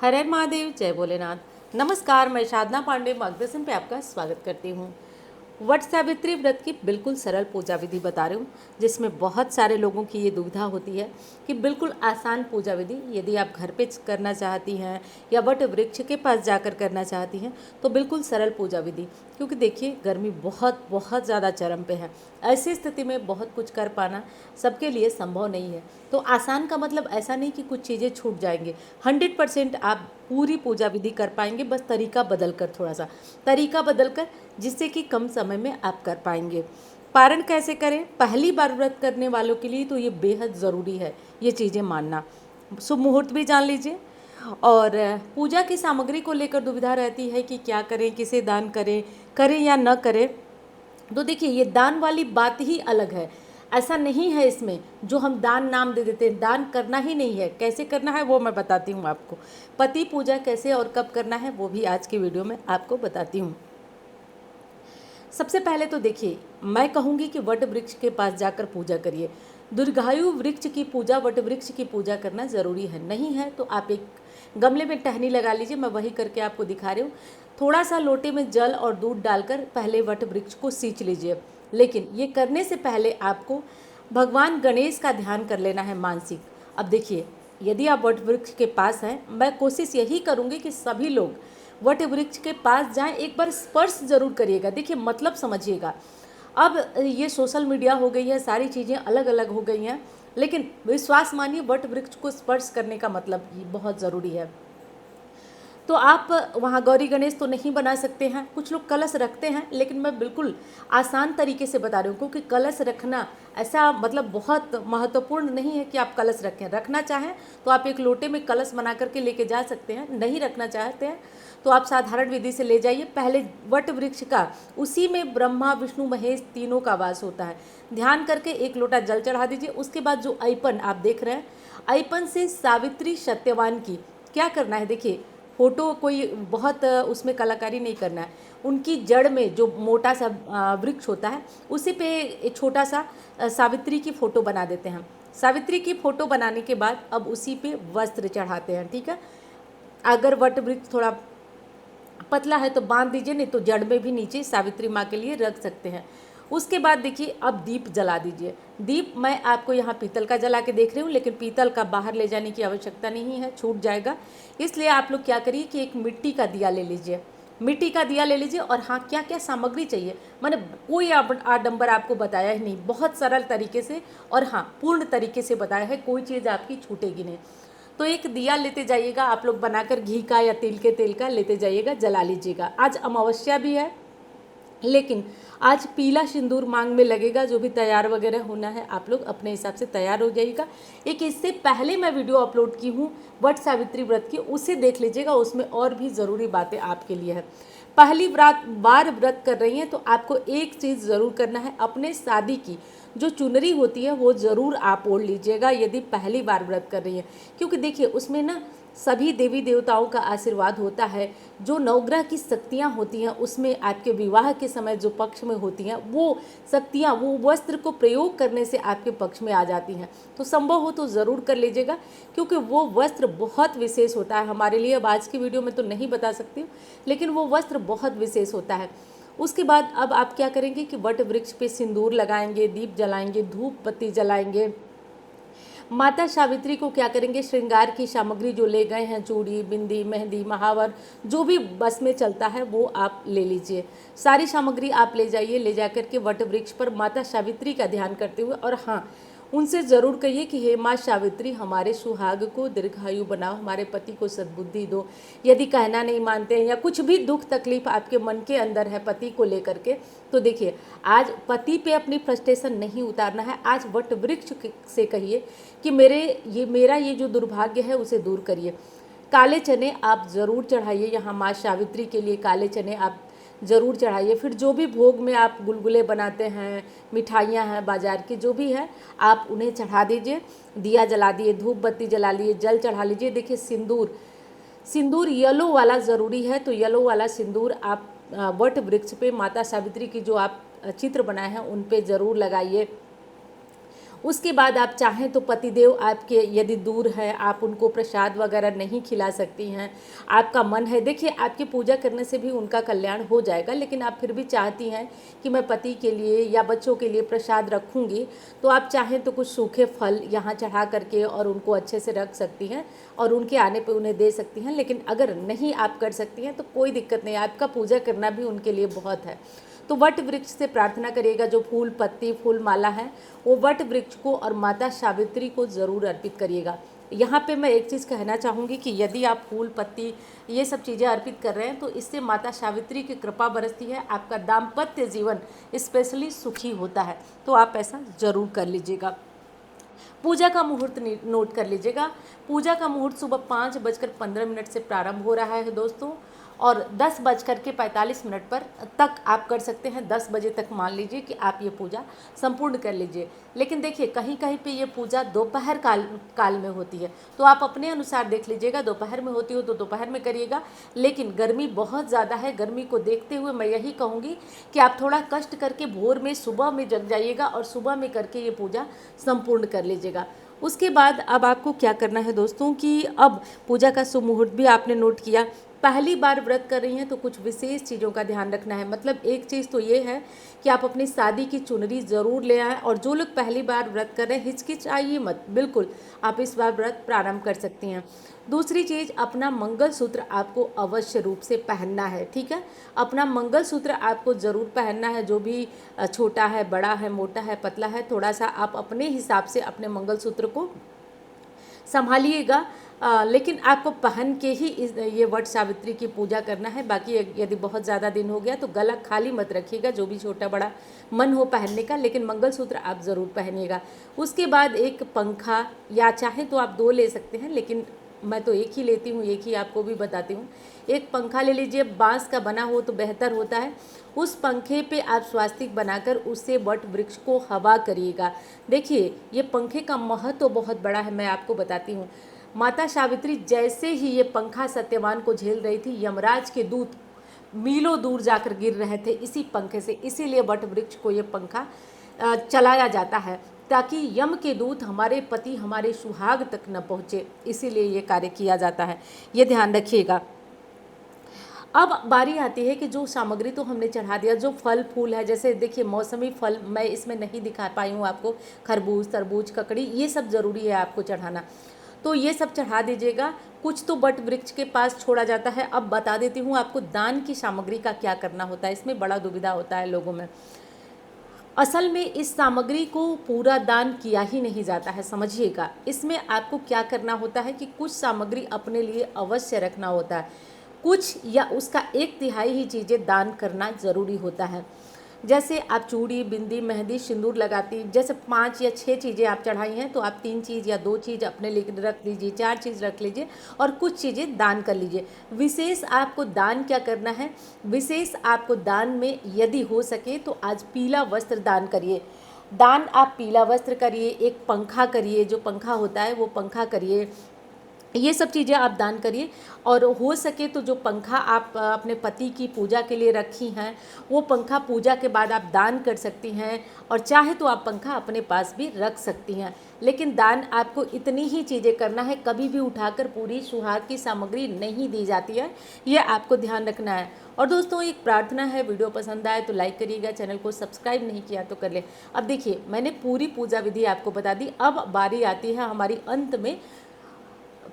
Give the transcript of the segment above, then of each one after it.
हर हर महादेव, जय भोलेनाथ। नमस्कार, मैं साधना पांडे मार्गदर्शन पे आपका स्वागत करती हूँ। वट सावित्री व्रत की बिल्कुल सरल पूजा विधि बता रही हूँ, जिसमें बहुत सारे लोगों की ये दुविधा होती है कि बिल्कुल आसान पूजा विधि यदि आप घर पे करना चाहती हैं या वट वृक्ष के पास जाकर करना चाहती हैं तो बिल्कुल सरल पूजा विधि। क्योंकि देखिए गर्मी बहुत बहुत ज़्यादा चरम पे है, ऐसी स्थिति में बहुत कुछ कर पाना सबके लिए संभव नहीं है। तो आसान का मतलब ऐसा नहीं कि कुछ चीज़ें छूट जाएंगे, 100% आप पूरी पूजा विधि कर पाएंगे, बस तरीका बदल कर, थोड़ा सा तरीका बदल कर, जिससे कि कम समय में आप कर पाएंगे। पारण कैसे करें? पहली बार व्रत करने वालों के लिए तो ये बेहद ज़रूरी है, ये चीज़ें मानना। शुभ मुहूर्त भी जान लीजिए। और पूजा की सामग्री को लेकर दुविधा रहती है कि क्या करें, किसे दान करें, करें या न करें। तो देखिए ये दान वाली बात ही अलग है, ऐसा नहीं है इसमें जो हम दान नाम दे देते हैं। दान करना ही नहीं है, कैसे करना है वो मैं बताती हूँ आपको। पति पूजा कैसे और कब करना है वो भी आज की वीडियो में आपको बताती हूँ। सबसे पहले तो देखिए मैं कहूँगी कि वट वृक्ष के पास जाकर पूजा करिए। दीर्घायु वृक्ष की पूजा, वट वृक्ष की पूजा करना ज़रूरी है। नहीं है तो आप एक गमले में टहनी लगा लीजिए, मैं वही करके आपको दिखा रही हूँ। थोड़ा सा लोटे में जल और दूध डालकर पहले वट वृक्ष को सींच लीजिए। लेकिन ये करने से पहले आपको भगवान गणेश का ध्यान कर लेना है मानसिक। अब देखिए यदि आप वट वृक्ष के पास हैं, मैं कोशिश यही करूँगी कि सभी लोग वट वृक्ष के पास जाएं, एक बार स्पर्श जरूर करिएगा। देखिए मतलब समझिएगा, अब ये सोशल मीडिया हो गई है, सारी चीज़ें अलग अलग हो गई हैं, लेकिन विश्वास मानिए वट वृक्ष को स्पर्श करने का मतलब ये बहुत ज़रूरी है। तो आप वहाँ गौरी गणेश तो नहीं बना सकते हैं, कुछ लोग कलश रखते हैं, लेकिन मैं बिल्कुल आसान तरीके से बता रही हूँ। क्योंकि कलश रखना ऐसा मतलब बहुत महत्वपूर्ण नहीं है कि आप कलश रखें। रखना चाहें तो आप एक लोटे में कलश बना करके लेके जा सकते हैं, नहीं रखना चाहते हैं तो आप साधारण विधि से ले जाइए। पहले वट वृक्ष का, उसी में ब्रह्मा विष्णु महेश तीनों का वास होता है, ध्यान करके एक लोटा जल चढ़ा दीजिए। उसके बाद जो ऐपन आप देख रहे हैं, ऐपन से सावित्री सत्यवान की क्या करना है, देखिए फोटो कोई बहुत उसमें कलाकारी नहीं करना है। उनकी जड़ में जो मोटा सा वृक्ष होता है उसी पे एक छोटा सा सावित्री की फ़ोटो बना देते हैं। सावित्री की फ़ोटो बनाने के बाद अब उसी पे वस्त्र चढ़ाते हैं, ठीक है। अगर वट वृक्ष थोड़ा पतला है तो बांध दीजिए, नहीं तो जड़ में भी नीचे सावित्री माँ के लिए रख सकते हैं। उसके बाद देखिए अब दीप जला दीजिए। दीप मैं आपको यहाँ पीतल का जला के देख रही हूँ, लेकिन पीतल का बाहर ले जाने की आवश्यकता नहीं है, छूट जाएगा। इसलिए आप लोग क्या करिए कि एक मिट्टी का दिया ले लीजिए, मिट्टी का दिया ले लीजिए। और हाँ, क्या क्या सामग्री चाहिए, मैंने कोई आडंबर आपको बताया ही नहीं, बहुत सरल तरीके से और हाँ पूर्ण तरीके से बताया है, कोई चीज़ आपकी छूटेगी नहीं। तो एक दिया लेते जाइएगा आप लोग बनाकर, घी का या तिल के तेल का लेते जाइएगा, जला लीजिएगा। आज अमावस्या भी है, लेकिन आज पीला सिंदूर मांग में लगेगा। जो भी तैयार वगैरह होना है आप लोग अपने हिसाब से तैयार हो जाइएगा। एक इससे पहले मैं वीडियो अपलोड की हूँ वट सावित्री व्रत की, उसे देख लीजिएगा, उसमें और भी ज़रूरी बातें आपके लिए है। पहली बार व्रत कर रही हैं तो आपको एक चीज़ ज़रूर करना है, अपने शादी की जो चुनरी होती है वो ज़रूर आप ओढ़ लीजिएगा यदि पहली बार व्रत कर रही हैं। क्योंकि देखिए उसमें ना सभी देवी देवताओं का आशीर्वाद होता है। जो नवग्रह की शक्तियाँ होती हैं उसमें आपके विवाह के समय जो पक्ष में होती हैं वो शक्तियाँ, वो वस्त्र को प्रयोग करने से आपके पक्ष में आ जाती हैं। तो संभव हो तो ज़रूर कर लीजिएगा, क्योंकि वो वस्त्र बहुत विशेष होता है हमारे लिए। अब आज की वीडियो में तो नहीं बता सकती हूँ, लेकिन वो वस्त्र बहुत विशेष होता है। उसके बाद अब आप क्या करेंगे कि वट वृक्ष पे सिंदूर लगाएंगे, दीप जलाएंगे, धूप बत्ती जलाएंगे। माता सावित्री को क्या करेंगे, श्रृंगार की सामग्री जो ले गए हैं, चूड़ी, बिंदी, मेहंदी, महावर, जो भी बस में चलता है वो आप ले लीजिए। सारी सामग्री आप ले जाइए, ले जाकर के वट वृक्ष पर माता सावित्री का ध्यान करते हुए, और हाँ उनसे ज़रूर कहिए कि हे माँ सावित्री हमारे सुहाग को दीर्घायु बनाओ, हमारे पति को सद्बुद्धि दो। यदि कहना नहीं मानते हैं या कुछ भी दुख तकलीफ आपके मन के अंदर है पति को लेकर के, तो देखिए आज पति पे अपनी फ्रस्ट्रेशन नहीं उतारना है। आज वट वृक्ष से कहिए कि मेरा ये जो दुर्भाग्य है उसे दूर करिए। काले चने आप ज़रूर चढ़ाइए, यहाँ माँ सावित्री के लिए काले चने आप ज़रूर चढ़ाइए। फिर जो भी भोग में आप गुलगुले बनाते हैं, मिठाइयाँ हैं बाज़ार की जो भी है, आप उन्हें चढ़ा दीजिए। दिया जला दिए, धूप बत्ती जला लिए, जल चढ़ा लीजिए। देखिए सिंदूर येलो वाला ज़रूरी है, तो येलो वाला सिंदूर आप वट वृक्ष पे माता सावित्री की जो आप चित्र बनाए हैं उन पे ज़रूर लगाइए। उसके बाद आप चाहें तो पतिदेव आपके यदि दूर है, आप उनको प्रसाद वगैरह नहीं खिला सकती हैं, आपका मन है, देखिए आपकी पूजा करने से भी उनका कल्याण हो जाएगा, लेकिन आप फिर भी चाहती हैं कि मैं पति के लिए या बच्चों के लिए प्रसाद रखूँगी, तो आप चाहें तो कुछ सूखे फल यहाँ चढ़ा करके और उनको अच्छे से रख सकती हैं और उनके आने पे उन्हें दे सकती हैं। लेकिन अगर नहीं आप कर सकती हैं तो कोई दिक्कत नहीं, आपका पूजा करना भी उनके लिए बहुत है। तो वट वृक्ष से प्रार्थना करिएगा, जो फूल पत्ती फूल माला है वो वट वृक्ष को और माता सावित्री को ज़रूर अर्पित करिएगा। यहाँ पे मैं एक चीज़ कहना चाहूँगी कि यदि आप फूल पत्ती ये सब चीज़ें अर्पित कर रहे हैं तो इससे माता सावित्री की कृपा बरसती है, आपका दाम्पत्य जीवन स्पेशली सुखी होता है। तो आप ऐसा ज़रूर कर लीजिएगा। पूजा का मुहूर्त नोट कर लीजिएगा। पूजा का मुहूर्त सुबह 5:15 से प्रारंभ हो रहा है दोस्तों, और 10:45 पर तक आप कर सकते हैं। 10 बजे तक मान लीजिए कि आप ये पूजा संपूर्ण कर लीजिए। लेकिन देखिए कहीं कहीं पे ये पूजा दोपहर काल में होती है, तो आप अपने अनुसार देख लीजिएगा। दोपहर में होती हो तो दोपहर में करिएगा, लेकिन गर्मी बहुत ज़्यादा है, गर्मी को देखते हुए मैं यही कहूँगी कि आप थोड़ा कष्ट करके भोर में सुबह में जग जाइएगा और सुबह में करके ये पूजा संपूर्ण कर लीजिएगा। उसके बाद अब आपको क्या करना है दोस्तों कि अब पूजा का शुभ मुहूर्त भी आपने नोट किया। पहली बार व्रत कर रही हैं तो कुछ विशेष चीज़ों का ध्यान रखना है। मतलब एक चीज़ तो ये है कि आप अपनी शादी की चुनरी ज़रूर ले आएँ, और जो लोग पहली बार व्रत कर रहे हैं हिचकिचाइए मत, बिल्कुल आप इस बार व्रत प्रारंभ कर सकती हैं। दूसरी चीज़, अपना मंगलसूत्र आपको अवश्य रूप से पहनना है, ठीक है। अपना मंगलसूत्र आपको ज़रूर पहनना है, जो भी छोटा है, बड़ा है, मोटा है, पतला है, थोड़ा सा आप अपने हिसाब से अपने मंगलसूत्र को संभालिएगा। लेकिन आपको पहन के ही ये वट सावित्री की पूजा करना है। बाकी यदि बहुत ज़्यादा दिन हो गया तो गला खाली मत रखिएगा, जो भी छोटा बड़ा मन हो पहनने का, लेकिन मंगलसूत्र आप ज़रूर पहनिएगा। उसके बाद एक पंखा, या चाहे तो आप 2 ले सकते हैं, लेकिन मैं तो एक ही लेती हूँ, एक ही आपको भी बताती हूँ। एक पंखा ले लीजिए, बांस का बना हो तो बेहतर होता है। उस पंखे पे आप स्वास्तिक बनाकर उससे वट वृक्ष को हवा करिएगा। देखिए ये पंखे का महत्व तो बहुत बड़ा है, मैं आपको बताती हूँ। माता सावित्री जैसे ही ये पंखा सत्यवान को झेल रही थी, यमराज के दूत मीलों दूर जाकर गिर रहे थे इसी पंखे से। इसीलिए वट वृक्ष को ये पंखा चलाया जाता है, ताकि यम के दूत हमारे पति हमारे सुहाग तक न पहुँचे, इसीलिए ये कार्य किया जाता है, ये ध्यान रखिएगा। अब बारी आती है कि जो सामग्री तो हमने चढ़ा दिया, जो फल फूल है, जैसे देखिए मौसमी फल मैं इसमें नहीं दिखा पाई हूँ आपको, खरबूज तरबूज ककड़ी ये सब ज़रूरी है आपको चढ़ाना, तो ये सब चढ़ा दीजिएगा। कुछ तो वट वृक्ष के पास छोड़ा जाता है। अब बता देती हूँ आपको दान की सामग्री का क्या करना होता है, इसमें बड़ा दुविधा होता है लोगों में। असल में इस सामग्री को पूरा दान किया ही नहीं जाता है, समझिएगा। इसमें आपको क्या करना होता है कि कुछ सामग्री अपने लिए अवश्य रखना होता है, कुछ या उसका 1/3 ही चीज़ें दान करना ज़रूरी होता है। जैसे आप चूड़ी बिंदी मेहंदी सिंदूर लगाती, जैसे 5 या 6 चीज़ें आप चढ़ाई हैं, तो आप 3 चीज़ या 2 चीज़ अपने लिए रख लीजिए, 4 चीज़ रख लीजिए और कुछ चीज़ें दान कर लीजिए। विशेष आपको दान क्या करना है, विशेष आपको दान में यदि हो सके तो आज पीला वस्त्र दान करिए। दान आप पीला वस्त्र करिए, एक पंखा करिए, जो पंखा होता है वो पंखा करिए, ये सब चीज़ें आप दान करिए। और हो सके तो जो पंखा आप अपने पति की पूजा के लिए रखी हैं, वो पंखा पूजा के बाद आप दान कर सकती हैं, और चाहे तो आप पंखा अपने पास भी रख सकती हैं। लेकिन दान आपको इतनी ही चीज़ें करना है, कभी भी उठाकर पूरी सुहाग की सामग्री नहीं दी जाती है, ये आपको ध्यान रखना है। और दोस्तों एक प्रार्थना है, वीडियो पसंद आए तो लाइक करिएगा, चैनल को सब्सक्राइब नहीं किया तो कर ले। अब देखिए मैंने पूरी पूजा विधि आपको बता दी, अब बारी आती है हमारी अंत में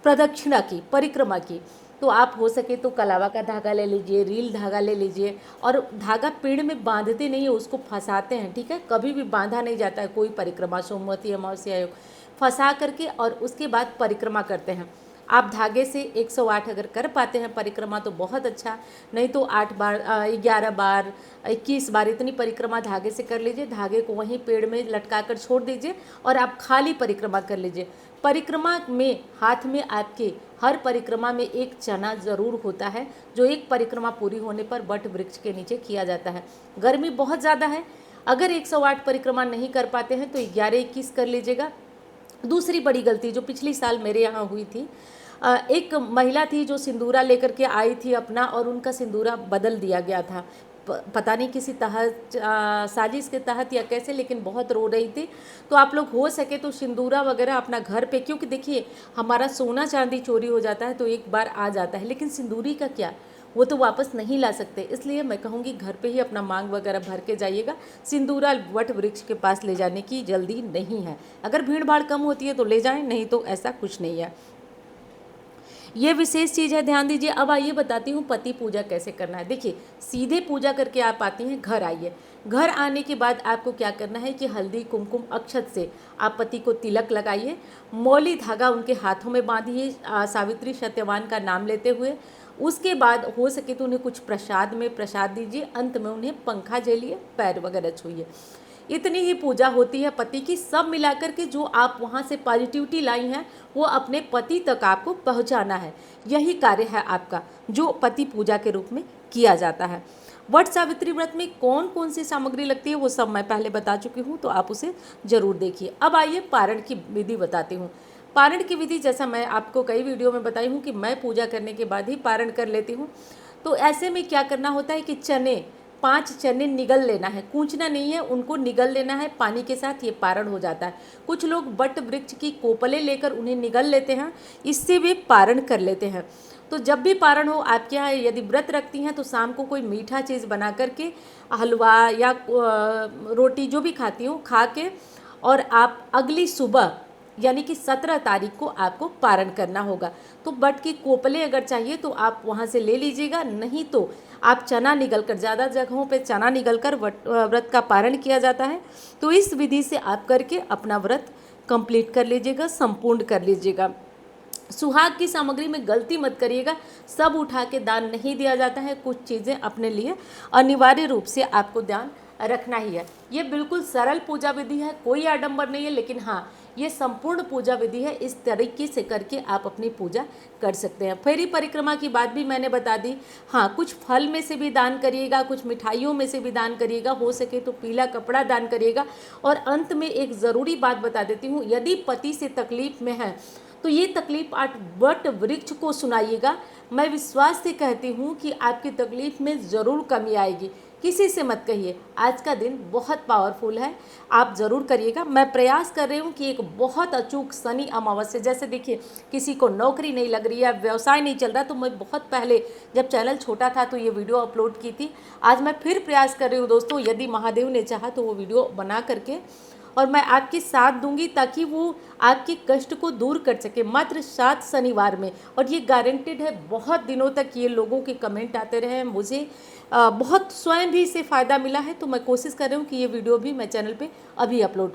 प्रदक्षिणा की, परिक्रमा की। तो आप हो सके तो कलावा का धागा ले लीजिए, रील धागा ले लीजिए, और धागा पेड़ में बांधते नहीं है, उसको फंसाते हैं, ठीक है। कभी भी बांधा नहीं जाता है कोई परिक्रमा, सोमवती अमावस्या योग, फंसा करके और उसके बाद परिक्रमा करते हैं। आप धागे से 108 अगर कर पाते हैं परिक्रमा तो बहुत अच्छा, नहीं तो 8 बार 11 बार 21 बार इतनी परिक्रमा धागे से कर लीजिए। धागे को वहीं पेड़ में लटका कर छोड़ दीजिए और आप खाली परिक्रमा कर लीजिए। परिक्रमा में हाथ में आपके हर परिक्रमा में एक चना ज़रूर होता है, जो एक परिक्रमा पूरी होने पर वट वृक्ष के नीचे किया जाता है। गर्मी बहुत ज़्यादा है, अगर 108 परिक्रमा नहीं कर पाते हैं तो 11-21 कर लीजिएगा। दूसरी बड़ी गलती जो पिछली साल मेरे यहाँ हुई थी, एक महिला थी जो सिंदूरा लेकर के आई थी अपना, और उनका सिंदूरा बदल दिया गया था। पता नहीं किसी साजिश के तहत या कैसे, लेकिन बहुत रो रही थी। तो आप लोग हो सके तो सिंदूरा वगैरह अपना घर पे, क्योंकि देखिए हमारा सोना चांदी चोरी हो जाता है तो एक बार आ जाता है, लेकिन सिंदूरी का क्या, वो तो वापस नहीं ला सकते। इसलिए मैं कहूँगी घर पे ही अपना मांग वगैरह भर के जाइएगा। सिंदूरा वट वृक्ष के पास ले जाने की जल्दी नहीं है। अगर भीड़ भाड़ कम होती है तो ले जाएं, नहीं तो ऐसा कुछ नहीं है। ये विशेष चीज़ है, ध्यान दीजिए। अब आइए बताती हूँ पति पूजा कैसे करना है। देखिए सीधे पूजा करके आप आती हैं, घर आइए। घर आने के बाद आपको क्या करना है कि हल्दी कुमकुम अक्षत से आप पति को तिलक लगाइए, मौली धागा उनके हाथों में बांधिए सावित्री सत्यवान का नाम लेते हुए। उसके बाद हो सके तो उन्हें कुछ प्रसाद में प्रसाद दीजिए, अंत में उन्हें पंखा झेलिए, पैर वगैरह छूइए। इतनी ही पूजा होती है पति की। सब मिलाकर के जो आप वहाँ से पॉजिटिविटी लाई हैं वो अपने पति तक आपको पहुँचाना है। यही कार्य है आपका जो पति पूजा के रूप में किया जाता है। वट सावित्री व्रत में कौन कौन सी सामग्री लगती है वो सब मैं पहले बता चुकी हूँ, तो आप उसे ज़रूर देखिए। अब आइए पारण की विधि बताती हूँ। पारण की विधि जैसा मैं आपको कई वीडियो में बताई हूँ कि मैं पूजा करने के बाद ही पारण कर लेती हूँ। तो ऐसे में क्या करना होता है कि चने 5 चने निगल लेना है, कूचना नहीं है, उनको निगल लेना है पानी के साथ, ये पारण हो जाता है। कुछ लोग वट वृक्ष की कोपलें लेकर उन्हें निगल लेते हैं, इससे वे पारण कर लेते हैं। तो जब भी पारण हो आपके यहाँ, यदि व्रत रखती हैं तो शाम को कोई मीठा चीज़ बना करके, हलवा या रोटी जो भी खाती हूँ खा के, और आप अगली सुबह यानी कि 17 तारीख को आपको पारण करना होगा। तो वट की कोपलें अगर चाहिए तो आप वहाँ से ले लीजिएगा, नहीं तो आप चना निगल कर, ज़्यादा जगहों पे चना निगल कर व्रत का पारण किया जाता है। तो इस विधि से आप करके अपना व्रत कंप्लीट कर लीजिएगा, संपूर्ण कर लीजिएगा। सुहाग की सामग्री में गलती मत करिएगा, सब उठा के दान नहीं दिया जाता है, कुछ चीज़ें अपने लिए अनिवार्य रूप से आपको ध्यान रखना ही है। ये बिल्कुल सरल पूजा विधि है, कोई आडंबर नहीं है, लेकिन हाँ ये संपूर्ण पूजा विधि है। इस तरीके से करके आप अपनी पूजा कर सकते हैं। फेरी परिक्रमा की बात भी मैंने बता दी। हाँ कुछ फल में से भी दान करिएगा, कुछ मिठाइयों में से भी दान करिएगा, हो सके तो पीला कपड़ा दान करिएगा। और अंत में एक ज़रूरी बात बता देती हूँ, यदि पति से तकलीफ में है तो ये तकलीफ आप वट वृक्ष को सुनाइएगा। मैं विश्वास से कहती हूँ कि आपकी तकलीफ में ज़रूर कमी आएगी। किसी से मत कहिए, आज का दिन बहुत पावरफुल है, आप ज़रूर करिएगा। मैं प्रयास कर रही हूँ कि एक बहुत अचूक शनि अमावस्या, जैसे देखिए किसी को नौकरी नहीं लग रही है, व्यवसाय नहीं चल रहा, तो मैं बहुत पहले जब चैनल छोटा था तो ये वीडियो अपलोड की थी। आज मैं फिर प्रयास कर रही हूँ दोस्तों, यदि महादेव ने चाहा तो वो वीडियो बना करके और मैं आपके साथ दूंगी ताकि वो आपके कष्ट को दूर कर सके, मात्र 7 शनिवार में। और ये गारंटेड है, बहुत दिनों तक ये लोगों के कमेंट आते रहे हैं, मुझे बहुत स्वयं भी इससे फ़ायदा मिला है। तो मैं कोशिश कर रही हूँ कि ये वीडियो भी मैं चैनल पे अभी अपलोड